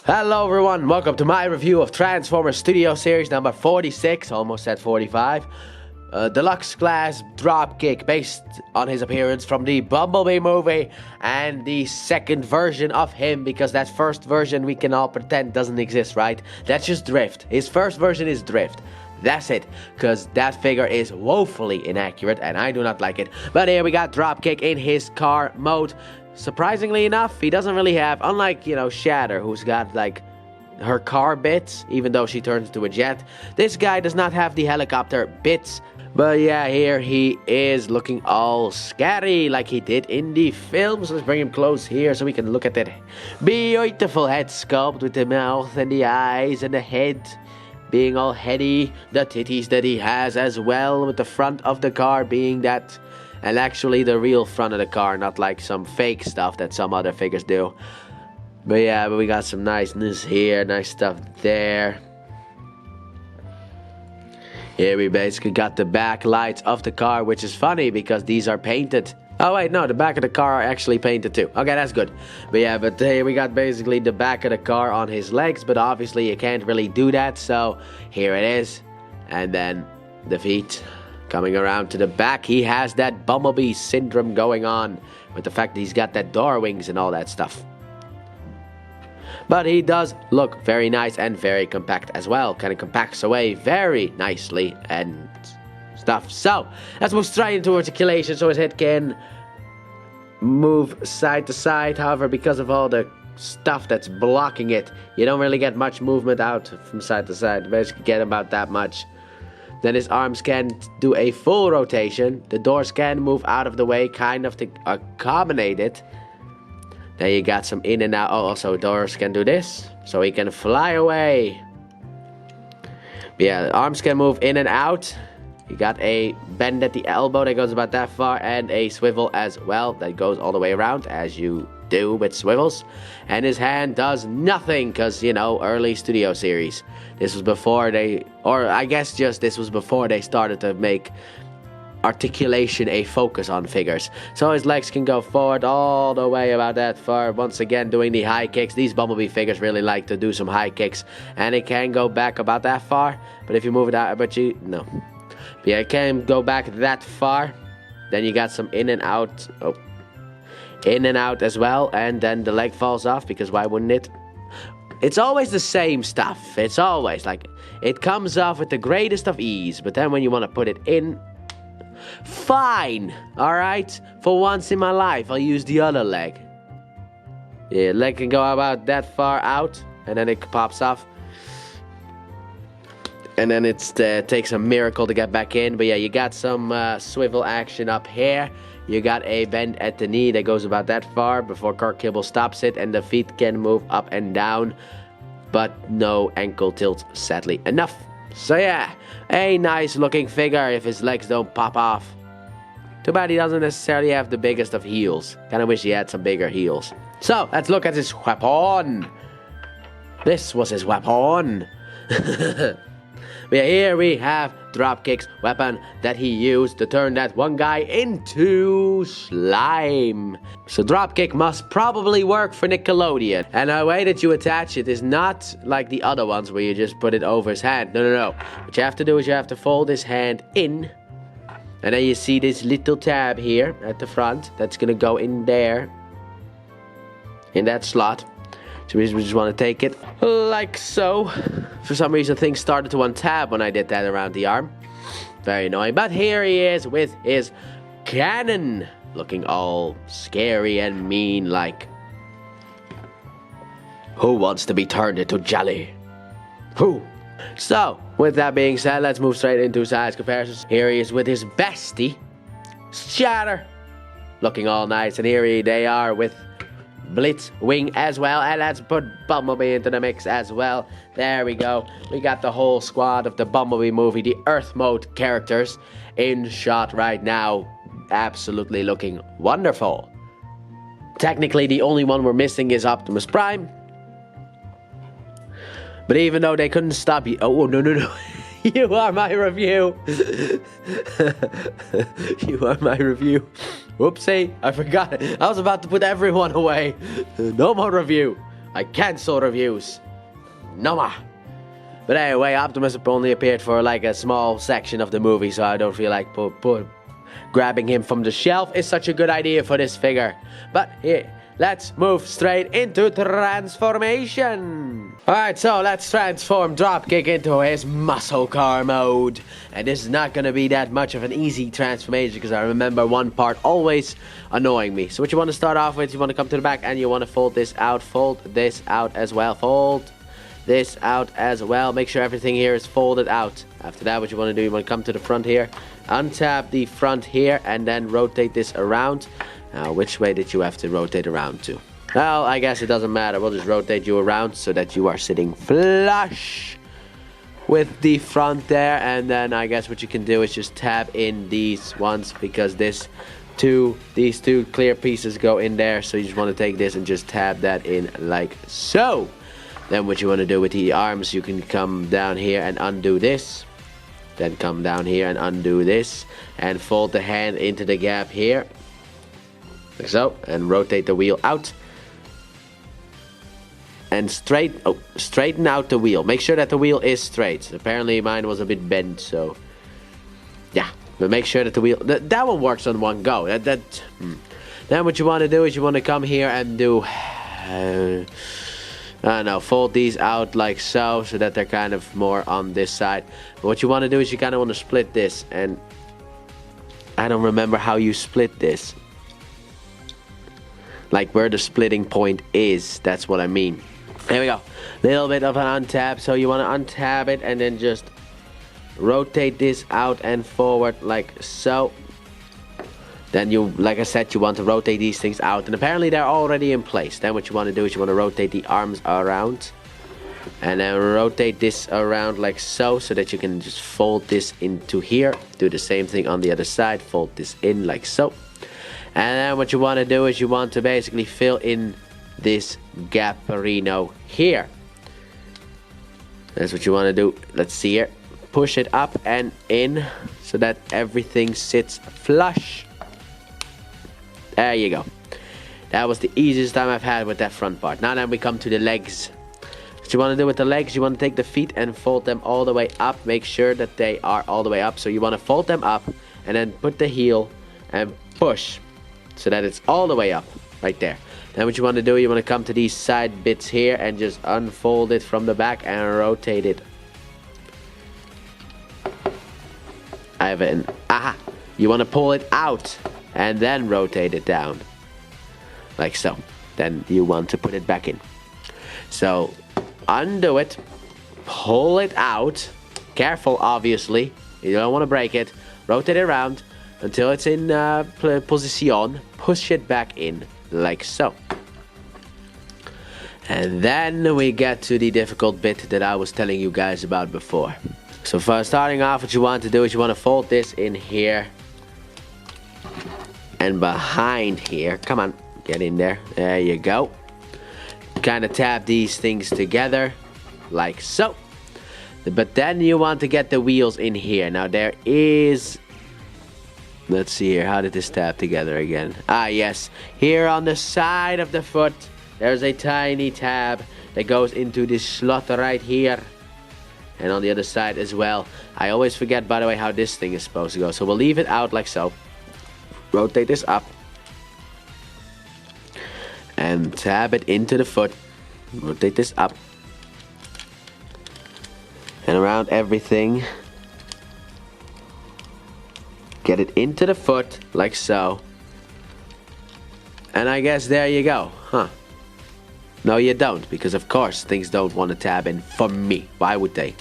Hello everyone, welcome to my review of Transformers Studio Series number 46, almost at 45. Deluxe Class Dropkick, based on his appearance from the Bumblebee movie, and the second version of him, because that first version we can all pretend doesn't exist, right? That's just Drift. His first version is Drift. That's it, because that figure is woefully inaccurate, and I do not like it. But here we got Dropkick in his car mode. Surprisingly enough, he doesn't really have, unlike, Shatter, who's got, her car bits, even though she turns into a jet. This guy does not have the helicopter bits. But yeah, here he is looking all scary like he did in the film. So let's bring him close here so we can look at that beautiful head sculpt with the mouth and the eyes and the head being all heady. The titties that he has as well, with the front of the car being that... And actually the real front of the car, not like some fake stuff that some other figures do. But yeah, we got some niceness here, nice stuff there. Here we basically got the back lights of the car, which is funny because these are painted. Oh wait, no, the back of the car are actually painted too. Okay, that's good. But yeah, but here we got basically the back of the car on his legs, but obviously you can't really do that, so here it is. And then the feet. Coming around to the back, he has that Bumblebee syndrome going on with the fact that he's got that door wings and all that stuff. But he does look very nice and very compact as well. Kind of compacts away very nicely and stuff. So, let's move straight into articulation so his head can move side to side. However, because of all the stuff that's blocking it, you don't really get much movement out from side to side. You basically get about that much. Then his arms can do a full rotation. The doors can move out of the way, kind of to accommodate it. Then you got some in and out. Oh, also doors can do this, so he can fly away. But yeah, the arms can move in and out. You got a bend at the elbow that goes about that far, and a swivel as well that goes all the way around, as you do with swivels. And his hand does nothing, because, early Studio Series. This was before they, or I guess just this was before they started to make articulation a focus on figures. So his legs can go forward all the way about that far. Once again, doing the high kicks. These Bumblebee figures really like to do some high kicks. And it can go back about that far. But if you move it out, no. But yeah, it can go back that far. Then you got some in and out. Oh. In and out as well. And then the leg falls off, because why wouldn't it? It's always the same stuff. It's always like, it comes off with the greatest of ease. But then when you want to put it in, fine. Alright? For once in my life, I'll use the other leg. Yeah, leg can go about that far out. And then it pops off. And then it takes a miracle to get back in. But yeah, you got some swivel action up here. You got a bend at the knee that goes about that far before Kurt Kibble stops it. And the feet can move up and down. But no ankle tilt, sadly enough. So yeah, a nice looking figure if his legs don't pop off. Too bad he doesn't necessarily have the biggest of heels. Kinda wish he had some bigger heels. So, let's look at his weapon. This was his weapon. But here we have Dropkick's weapon that he used to turn that one guy into slime. So Dropkick must probably work for Nickelodeon. And the way that you attach it is not like the other ones where you just put it over his hand. No. What you have to do is you have to fold his hand in. And then you see this little tab here at the front that's gonna go in there. In that slot. So we just want to take it like so. For some reason things started to untab when I did that around the arm. Very annoying. But here he is with his cannon. Looking all scary and mean like. Who wants to be turned into jelly? Who? So, with that being said, let's move straight into size comparisons. Here he is with his bestie, Shatter. Looking all nice. And here they are with Blitz Wing as well, and let's put Bumblebee into the mix as well. There we go. We got the whole squad of the Bumblebee movie, the Earth mode characters, in shot right now. Absolutely looking wonderful. Technically, the only one we're missing is Optimus Prime. But even though they couldn't stop you... Oh, no. You are my review. You are my review. Whoopsie, I forgot it. I was about to put everyone away. No more review. I cancel reviews. No more. But anyway, Optimus only appeared for like a small section of the movie, so I don't feel like grabbing him from the shelf is such a good idea for this figure. But here, let's move straight into transformation. Alright, so let's transform Dropkick into his muscle car mode. And this is not going to be that much of an easy transformation because I remember one part always annoying me. So what you want to start off with, you want to come to the back and you want to fold this out as well. Fold this out as well. Make sure everything here is folded out. After that, what you want to do, you want to come to the front here, untap the front here, and then rotate this around. Now, which way did you have to rotate around to? Well, I guess it doesn't matter. We'll just rotate you around so that you are sitting flush with the front there. And then I guess what you can do is just tab in these ones because these two clear pieces go in there. So you just want to take this and just tab that in like so. Then what you want to do with the arms, you can come down here and undo this. Then come down here and undo this. And fold the hand into the gap here. Like so. And rotate the wheel out. And straighten out the wheel. Make sure that the wheel is straight. Apparently mine was a bit bent, so yeah. But make sure that the wheel that one works on one go. Then what you want to do is you want to come here and do I don't know, fold these out like so that they're kind of more on this side. But what you want to do is you kind of want to split this, and I don't remember how you split this. Like where the splitting point is, that's what I mean. There we go. Little bit of an untap. So you want to untap it and then just rotate this out and forward like so. Then you, like I said, you want to rotate these things out. And apparently they're already in place. Then what you want to do is you want to rotate the arms around. And then rotate this around like so that you can just fold this into here. Do the same thing on the other side. Fold this in like so. And then what you want to do is you want to basically fill in this gapperino here. That's what you want to do. Let's see here. Push it up and in so that everything sits flush. There you go. That was the easiest time I've had with that front part. Now then we come to the legs. What you want to do with the legs, you want to take the feet and fold them all the way up. Make sure that they are all the way up. So you want to fold them up and then put the heel and push. So that it's all the way up, right there. Then what you want to do, you want to come to these side bits here and just unfold it from the back and rotate it. I have an, aha! You want to pull it out and then rotate it down. Like so. Then you want to put it back in. So, undo it, pull it out. Careful, obviously. You don't want to break it. Rotate it around until it's in position. Push it back in like so. And then we get to the difficult bit that I was telling you guys about before. So for starting off, what you want to do is you want to fold this in here and behind here. Come on, get in there. There you go. Kind of tap these things together like so. But then you want to get the wheels in here. Now there is, let's see here, how did this tap together again? Ah, yes. Here on the side of the foot, there's a tiny tab that goes into this slot right here. And on the other side as well. I always forget, by the way, how this thing is supposed to go. So we'll leave it out like so. Rotate this up. And tab it into the foot. Rotate this up. And around everything. Get it into the foot, like so. And I guess there you go, huh? No, you don't, because of course things don't want to tab in for me. Why would they?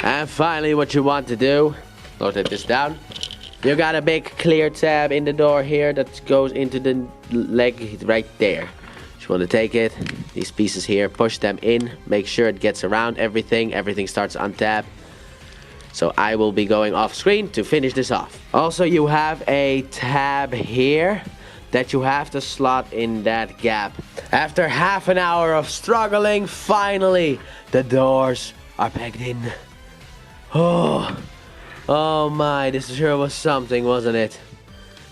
And finally, what you want to do, rotate this down. You got a big clear tab in the door here that goes into the leg right there. Just want to take it, these pieces here, push them in, make sure it gets around everything. Everything starts on tab. So I will be going off screen to finish this off. Also, you have a tab here that you have to slot in that gap. After half an hour of struggling, finally the doors are pegged in. Oh my, this sure was something, wasn't it?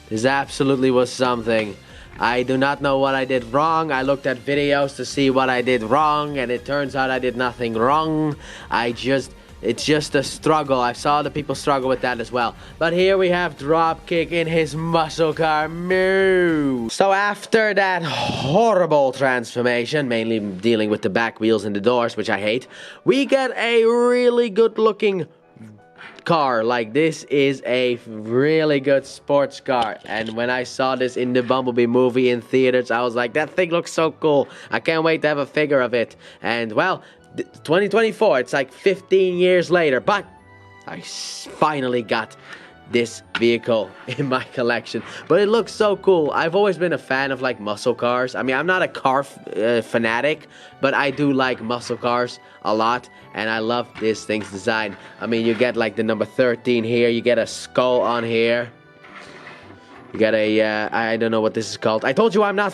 This absolutely was something. I do not know what I did wrong. I looked at videos to see what I did wrong, and it turns out I did nothing wrong. It's just a struggle. I saw the people struggle with that as well. But here we have Dropkick in his muscle car. Moo! So after that horrible transformation, mainly dealing with the back wheels and the doors, which I hate, we get a really good looking car. Like, this is a really good sports car, and when I saw this in the Bumblebee movie in theaters, I was like, that thing looks so cool. I can't wait to have a figure of it. And well, 2024, it's like 15 years later, but I finally got this vehicle in my collection. But it looks so cool. I've always been a fan of like muscle cars. I mean, I'm not a car fanatic, but I do like muscle cars a lot, and I love this thing's design. I mean, you get like the number 13 here, you get a skull on here. You got a, I don't know what this is called. I told you I'm not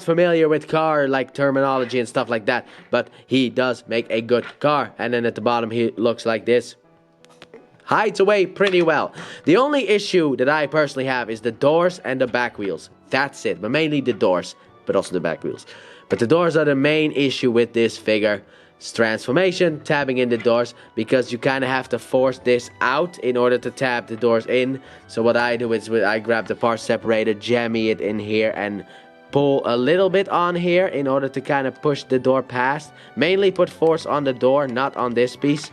familiar with car like terminology and stuff like that, but he does make a good car. And then at the bottom he looks like this. Hides away pretty well. The only issue that I personally have is the doors and the back wheels. That's it, but mainly the doors, but also the back wheels. But the doors are the main issue with this figure. It's transformation, tabbing in the doors, because you kind of have to force this out in order to tab the doors in. So what I do is I grab the part separator, jammy it in here, and pull a little bit on here in order to kind of push the door past. Mainly put force on the door, not on this piece.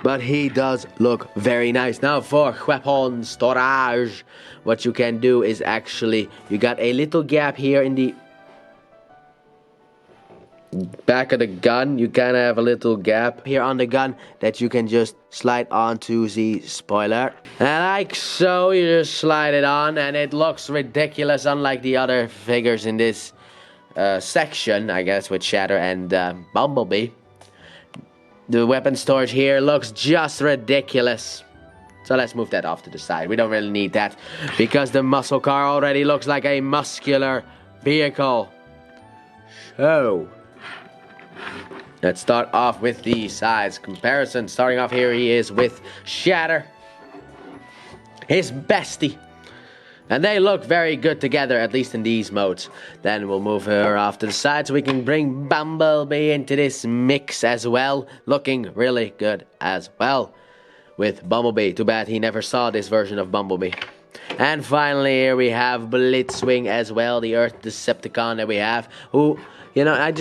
But he does look very nice. Now for weapon storage, what you can do is actually, you got a little gap here in the back of the gun. You kind of have a little gap here on the gun that you can just slide onto the spoiler. And like so, you just slide it on, and it looks ridiculous, unlike the other figures in this section, I guess, with Shatter and Bumblebee. The weapon storage here looks just ridiculous. So let's move that off to the side. We don't really need that, because the muscle car already looks like a muscular vehicle. So let's start off with the size comparison. Starting off here, he is with Shatter, his bestie. And they look very good together, at least in these modes. Then we'll move her off to the side so we can bring Bumblebee into this mix as well. Looking really good as well with Bumblebee. Too bad he never saw this version of Bumblebee. And finally, here we have Blitzwing as well, the Earth Decepticon that we have, who, you know, I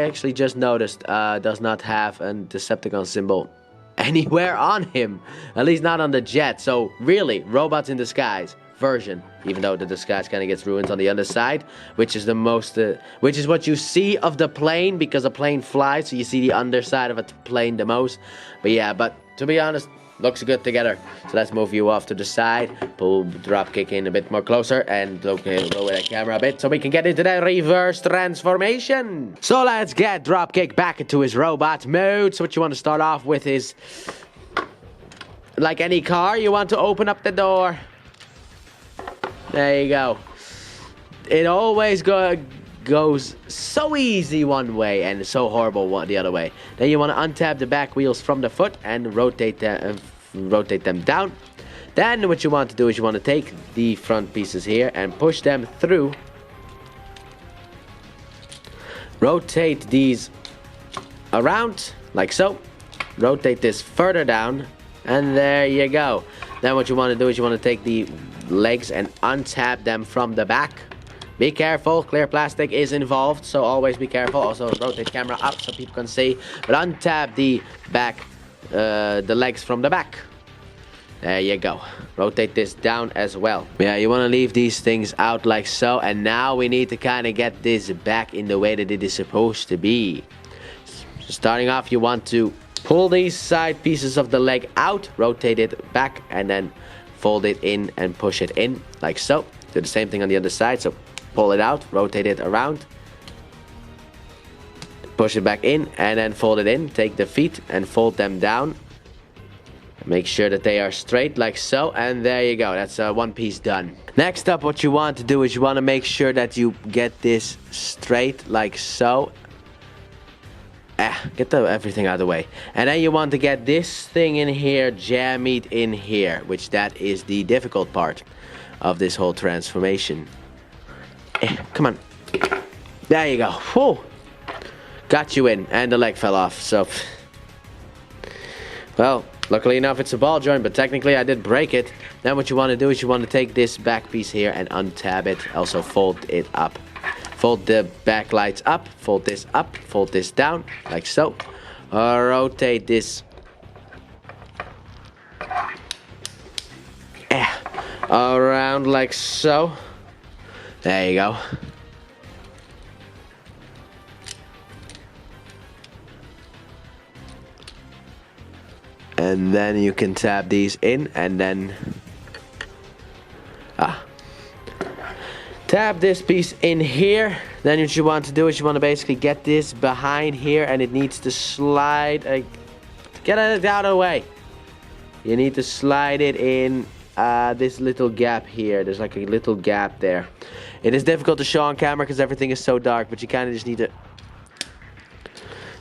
actually just noticed, does not have a Decepticon symbol anywhere on him. At least not on the jet. So really, robots in disguise version, even though the disguise kind of gets ruined on the underside, which is the most, which is what you see of the plane, because a plane flies, so you see the underside of a plane the most. But yeah, but to be honest, looks good together. So let's move you off to the side, pull Dropkick in a bit more closer, and lower the camera a bit so we can get into that reverse transformation. So let's get Dropkick back into his robot mode. So what you want to start off with is, like any car, you want to open up the door. There you go. It always goes so easy one way and so horrible the other way. Then you want to untap the back wheels from the foot and rotate them down. Then what you want to do is you want to take the front pieces here and push them through. Rotate these around like so. Rotate this further down, and there you go. Then what you want to do is you want to take the legs and untap them from the back. Be careful, clear plastic is involved, so always be careful. Also rotate camera up so people can see, but untap the back, the legs from the back. There you go. Rotate this down as well. Yeah, you want to leave these things out like so, and now we need to kind of get this back in the way that it is supposed to be. So starting off, you want to pull these side pieces of the leg out, rotate it back, and then fold it in and push it in like so. Do the same thing on the other side. So pull it out, rotate it around, push it back in, and then fold it in. Take the feet and fold them down. Make sure that they are straight like so, and there you go. That's one piece done. Next up, what you want to do is you want to make sure that you get this straight like so. Get everything out of the way. And then you want to get this thing in here, jammied in here, which that is the difficult part of this whole transformation. Come on. There you go. Whew. Got you in, and the leg fell off, so... Well, luckily enough it's a ball joint, but technically I did break it. Then what you want to do is you want to take this back piece here and untab it. Also fold it up. Fold the back lights up, fold this down, like so. Rotate this around like so. There you go. And then you can tab these in and then tab this piece in here. Then what you want to do is you want to basically get this behind here, and it needs to slide. Get it out of the way. You need to slide it in this little gap here. There's like a little gap there. It is difficult to show on camera because everything is so dark, but you kind of just need to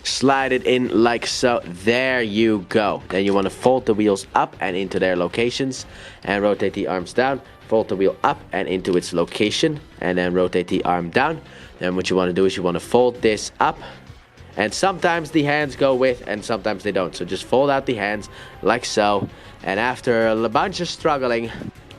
slide it in like so. There you go. Then you want to fold the wheels up and into their locations and rotate the arms down. Fold the wheel up and into its location and then rotate the arm down. Then what you want to do is you want to fold this up, and sometimes the hands go with and sometimes they don't. So just fold out the hands like so, and after a bunch of struggling,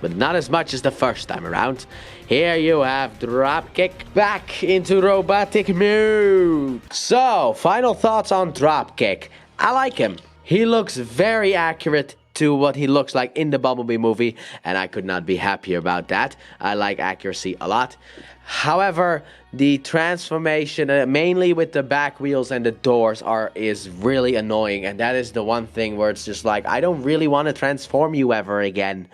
but not as much as the first time around, here you have Dropkick back into robotic mode. So, final thoughts on Dropkick. I like him. He looks very accurate to what he looks like in the Bumblebee movie, and I could not be happier about that. I like accuracy a lot. However, the transformation, mainly with the back wheels and the doors, is really annoying, and that is the one thing where it's just like, I don't really want to transform you ever again.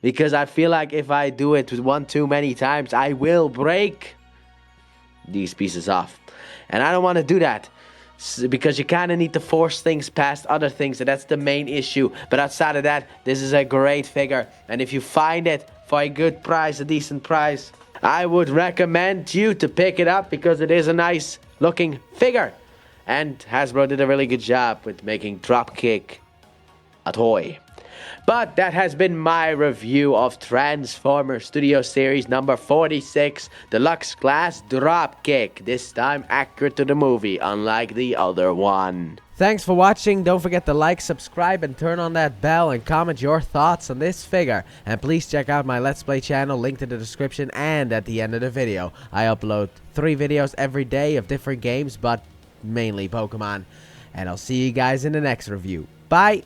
Because I feel like if I do it one too many times, I will break these pieces off. And I don't want to do that. Because you kind of need to force things past other things, and that's the main issue. But outside of that, this is a great figure. And if you find it for a good price, a decent price, I would recommend you to pick it up because it is a nice looking figure. And Hasbro did a really good job with making Dropkick a toy. But that has been my review of Transformer Studio Series number 46, Deluxe Class Dropkick. This time accurate to the movie, unlike the other one. Thanks for watching. Don't forget to like, subscribe, and turn on that bell, and comment your thoughts on this figure. And please check out my Let's Play channel, linked in the description and at the end of the video. I upload 3 videos every day of different games, but mainly Pokemon. And I'll see you guys in the next review. Bye!